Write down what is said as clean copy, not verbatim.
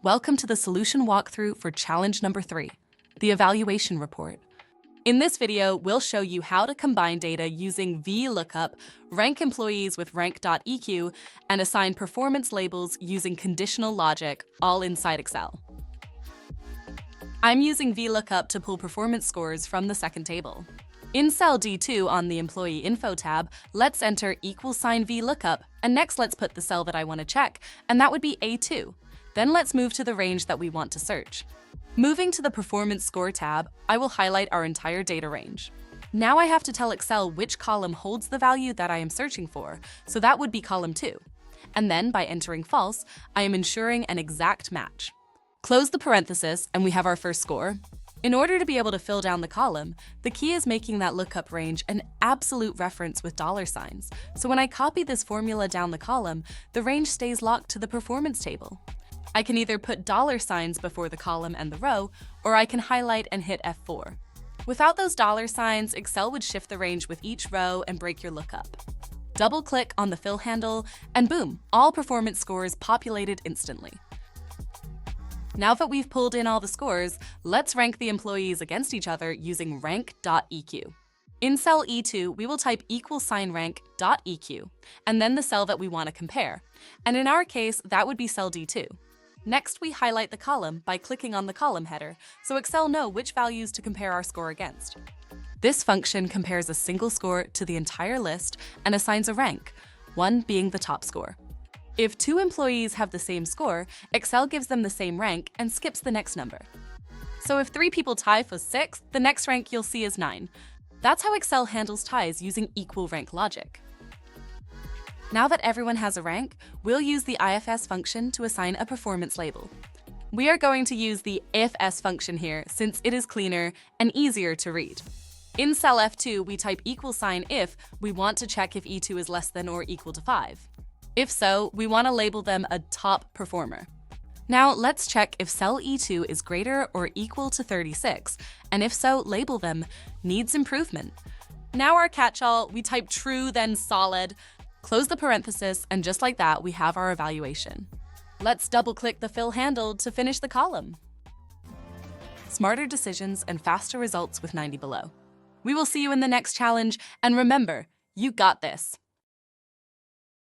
Welcome to the solution walkthrough for challenge number 3, the evaluation report. In this video, we'll show you how to combine data using VLOOKUP, rank employees with rank.eq, and assign performance labels using conditional logic, all inside Excel. I'm using VLOOKUP to pull performance scores from the second table. In cell D2 on the Employee Info tab, let's enter =VLOOKUP, and next let's put the cell that I want to check, and that would be A2. Then let's move to the range that we want to search. Moving to the Performance Score tab, I will highlight our entire data range. Now I have to tell Excel which column holds the value that I am searching for, so that would be column 2. And then, by entering false, I am ensuring an exact match. Close the parenthesis, and we have our first score. In order to be able to fill down the column, the key is making that lookup range an absolute reference with $signs. So when I copy this formula down the column, the range stays locked to the performance table. I can either put $signs before the column and the row, or I can highlight and hit F4. Without those $signs, Excel would shift the range with each row and break your lookup. Double-click on the fill handle, and boom, all performance scores populated instantly. Now that we've pulled in all the scores, let's rank the employees against each other using rank.eq. In cell E2, we will type =rank.eq, and then the cell that we want to compare. And in our case, that would be cell D2. Next, we highlight the column by clicking on the column header, so Excel knows which values to compare our score against. This function compares a single score to the entire list and assigns a rank, 1 being the top score. If 2 employees have the same score, Excel gives them the same rank and skips the next number. So if 3 people tie for 6, the next rank you'll see is 9. That's how Excel handles ties using equal rank logic. Now that everyone has a rank, we'll use the IFS function to assign a performance label. We are going to use the IFS function here since it is cleaner and easier to read. In cell F2, we type $if we want to check if E2 is less than or equal to 5. If so, we want to label them a top performer. Now let's check if cell E2 is greater or equal to 36, and if so, label them needs improvement. Now our catch-all, we type true then solid, close the parenthesis, and just like that, we have our evaluation. Let's double-click the fill handle to finish the column. Smarter decisions and faster results with 90 below. We will see you in the next challenge, and remember, you got this.